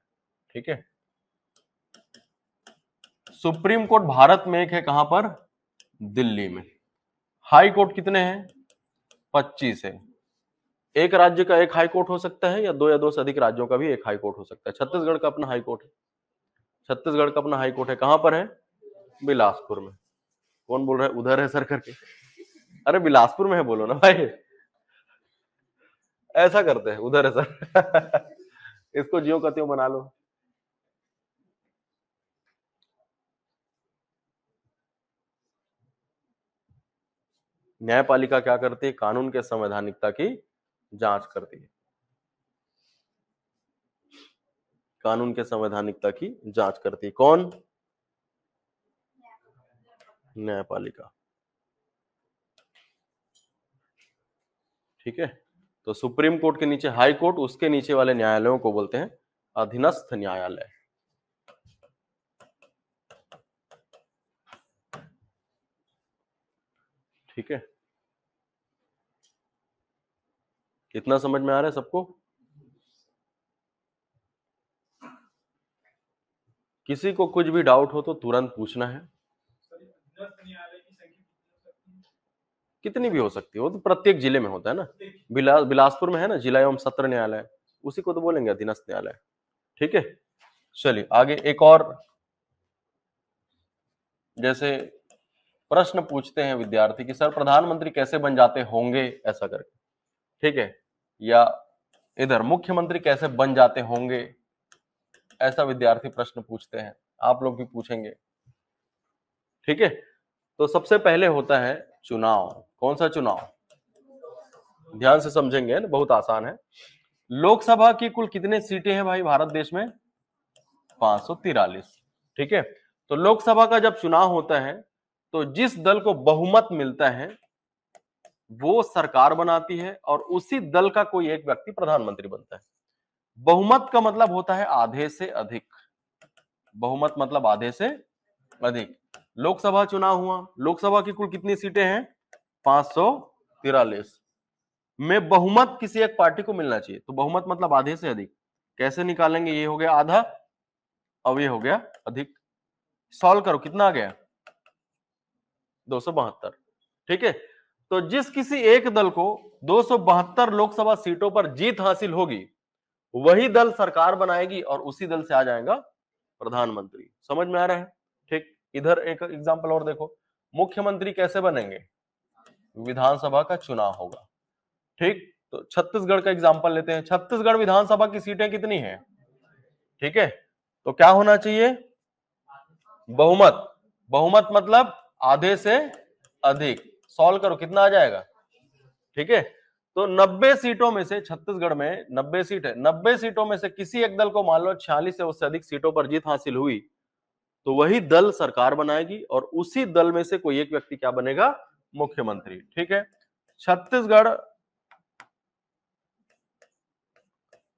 ठीक है, सुप्रीम कोर्ट भारत में एक है, कहां पर? दिल्ली में। हाई कोर्ट कितने हैं? 25 है। एक राज्य का एक हाई कोर्ट हो सकता है, या दो से अधिक राज्यों का भी एक हाई कोर्ट हो सकता है। छत्तीसगढ़ का अपना हाई कोर्ट है। छत्तीसगढ़ का अपना हाई कोर्ट है, कहां पर है? बिलासपुर में। कौन बोल रहा है उधर है सर करके? अरे बिलासपुर में है बोलो ना भाई, ऐसा करते हैं उधर है सर। इसको ज्यों का त्यों बना लो। न्यायपालिका क्या करती है? कानून के संवैधानिकता की जांच करती है। कानून के संवैधानिकता की जांच करती है कौन? न्यायपालिका। ठीक है, तो सुप्रीम कोर्ट के नीचे हाई कोर्ट, उसके नीचे वाले न्यायालयों को बोलते हैं अधीनस्थ न्यायालय। ठीक है, इतना समझ में आ रहा है सबको? किसी को कुछ भी डाउट हो तो तुरंत पूछना है। कितनी भी हो सकती है, वो तो प्रत्येक जिले में होता है ना। बिलासपुर में है ना जिला एवं सत्र न्यायालय, उसी को तो बोलेंगे अधीनस्थ न्यायालय। ठीक है, चलिए आगे एक और, जैसे प्रश्न पूछते हैं विद्यार्थी कि सर प्रधानमंत्री कैसे बन जाते होंगे, ऐसा करके। ठीक है, या इधर मुख्यमंत्री कैसे बन जाते होंगे, ऐसा विद्यार्थी प्रश्न पूछते हैं, आप लोग भी पूछेंगे। ठीक है, तो सबसे पहले होता है चुनाव। कौन सा चुनाव? ध्यान से समझेंगे ना, बहुत आसान है। लोकसभा की कुल कितने सीटें हैं भाई भारत देश में? 543। ठीक है, तो लोकसभा का जब चुनाव होता है तो जिस दल को बहुमत मिलता है वो सरकार बनाती है और उसी दल का कोई एक व्यक्ति प्रधानमंत्री बनता है। बहुमत का मतलब होता है आधे से अधिक। बहुमत मतलब आधे से अधिक। लोकसभा चुनाव हुआ, लोकसभा की कुल कितनी सीटें हैं? 543 में बहुमत किसी एक पार्टी को मिलना चाहिए, तो बहुमत मतलब आधे से अधिक। कैसे निकालेंगे? ये हो गया आधा, अब ये हो गया अधिक। सॉल्व करो, कितना आ गया? 272। ठीक है, तो जिस किसी एक दल को 272 लोकसभा सीटों पर जीत हासिल होगी वही दल सरकार बनाएगी और उसी दल से आ जाएगा प्रधानमंत्री। समझ में आ रहा है? ठीक, इधर एक एग्जांपल और देखो, मुख्यमंत्री कैसे बनेंगे? विधानसभा का चुनाव होगा। ठीक, तो छत्तीसगढ़ का एग्जांपल लेते हैं। छत्तीसगढ़ विधानसभा की सीटें कितनी हैं? ठीक है, तो क्या होना चाहिए? बहुमत। बहुमत मतलब आधे से अधिक। सॉल्व करो, कितना आ जाएगा? ठीक है, तो 90 सीटों में से, छत्तीसगढ़ में 90 सीट है, 90 सीटों में से किसी एक दल को मान लो 46 से उससे अधिक सीटों पर जीत हासिल हुई तो वही दल सरकार बनाएगी और उसी दल में से कोई एक व्यक्ति क्या बनेगा? मुख्यमंत्री। ठीक है, छत्तीसगढ़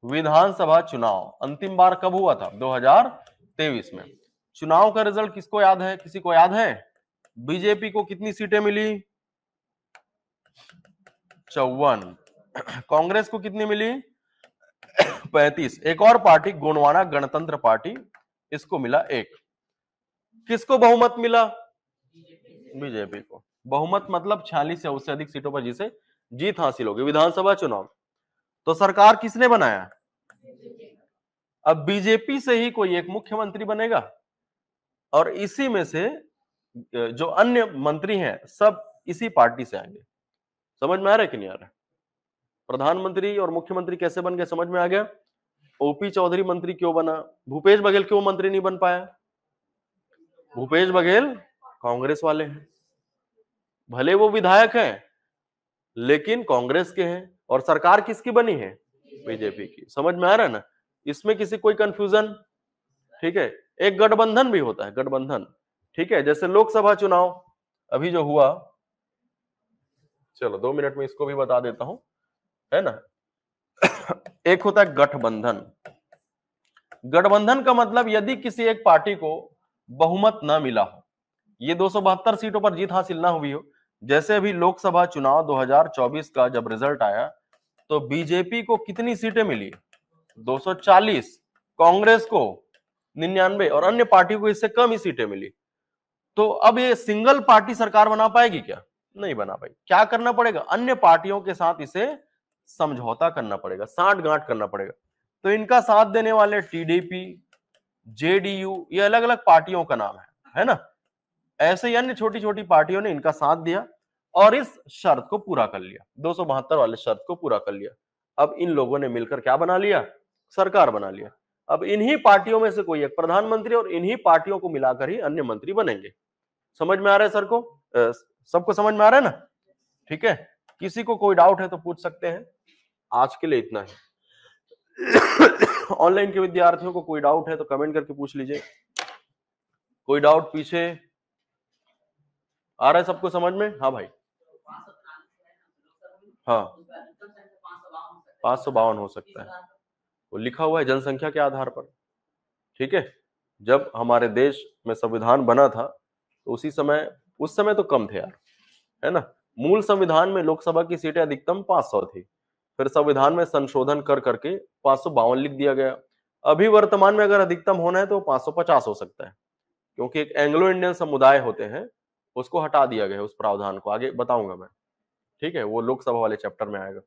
विधानसभा चुनाव अंतिम बार कब हुआ था? 2023 में। चुनाव का रिजल्ट किसको याद है? किसी को याद है? बीजेपी को कितनी सीटें मिली? 54। कांग्रेस को कितनी मिली? 35। एक और पार्टी गोंडवाना गणतंत्र पार्टी, इसको मिला 1। किसको बहुमत मिला? बीजेपी को। बहुमत मतलब 46 या उससे अधिक सीटों पर जिसे जीत हासिल होगी विधानसभा चुनाव। तो सरकार किसने बनाया? अब बीजेपी से ही कोई एक मुख्यमंत्री बनेगा और इसी में से जो अन्य मंत्री हैं सब इसी पार्टी से आएंगे। समझ में आ रहा है कि नहीं आ रहा? प्रधानमंत्री और मुख्यमंत्री कैसे बन गए, समझ में आ गया? ओपी चौधरी मंत्री क्यों बना? भूपेश बघेल क्यों मंत्री नहीं बन पाया? भूपेश बघेल कांग्रेस वाले हैं, भले वो विधायक हैं लेकिन कांग्रेस के हैं, और सरकार किसकी बनी है? बीजेपी की। समझ में आ रहा है ना? इसमें किसी कोई कंफ्यूजन? ठीक है, एक गठबंधन भी होता है, गठबंधन। ठीक है, जैसे लोकसभा चुनाव अभी जो हुआ, चलो 2 मिनट में इसको भी बता देता हूं, है ना। एक होता है गठबंधन। गठबंधन का मतलब यदि किसी एक पार्टी को बहुमत ना मिला हो, ये 272 सीटों पर जीत हासिल ना हुई हो, जैसे अभी लोकसभा चुनाव 2024 का जब रिजल्ट आया तो बीजेपी को कितनी सीटें मिली? 240, कांग्रेस को 99 और अन्य पार्टियों को इससे कम ही सीटें मिली। तो अब ये सिंगल पार्टी सरकार बना पाएगी क्या? नहीं बना पाएगी। क्या करना पड़ेगा? अन्य पार्टियों के साथ इसे समझौता करना पड़ेगा, साठगांठ करना पड़ेगा। तो इनका साथ देने वाले टीडीपी, जेडीयू, ये अलग अलग पार्टियों का नाम है ना। ऐसे ही अन्य छोटी छोटी पार्टियों ने इनका साथ दिया और इस शर्त को पूरा कर लिया, 272 वाले शर्त को पूरा कर लिया। अब इन लोगों ने मिलकर क्या बना लिया? सरकार बना लिया। अब इन्हीं पार्टियों में से कोई एक प्रधानमंत्री और इन्हीं पार्टियों को मिलाकर ही अन्य मंत्री बनेंगे। समझ में आ रहा है सर को? सबको समझ में आ रहा है ना? ठीक है, किसी को कोई डाउट है तो पूछ सकते हैं। आज के लिए इतना ही। ऑनलाइन के विद्यार्थियों को कोई डाउट है तो कमेंट करके पूछ लीजिए। कोई डाउट पीछे आ रहा है सबको समझ में? हाँ भाई, हाँ 552 हो सकता है, वो लिखा हुआ है जनसंख्या के आधार पर। ठीक है, जब हमारे देश में संविधान बना था तो उस समय तो कम थे यार, है ना। मूल संविधान में लोकसभा की सीटें अधिकतम 500 थी, फिर संविधान में संशोधन कर करके 552 लिख दिया गया। अभी वर्तमान में अगर अधिकतम होना है तो 550 हो सकता है, क्योंकि एक एंग्लो इंडियन समुदाय होते हैं, उसको हटा दिया गया है, उस प्रावधान को आगे बताऊंगा मैं। ठीक है, वो लोकसभा वाले चैप्टर में आएगा।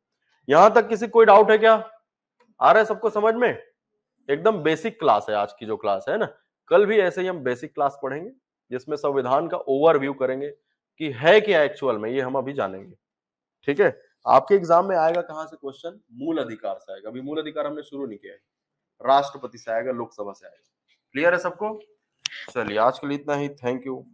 यहां तक किसी कोई डाउट है क्या? आ रहा है सबको समझ में? एकदम बेसिक क्लास है आज की जो क्लास है ना। कल भी ऐसे ही हम बेसिक क्लास पढ़ेंगे जिसमें संविधान का ओवरव्यू करेंगे कि है क्या एक्चुअल में, ये हम अभी जानेंगे। ठीक है, आपके एग्जाम में आएगा कहां से क्वेश्चन? मूल अधिकार से आएगा। अभी मूल अधिकार हमने शुरू नहीं किया है, राष्ट्रपति से आएगा, लोकसभा से आएगा। क्लियर है सबको? चलिए आज के लिए इतना ही, थैंक यू।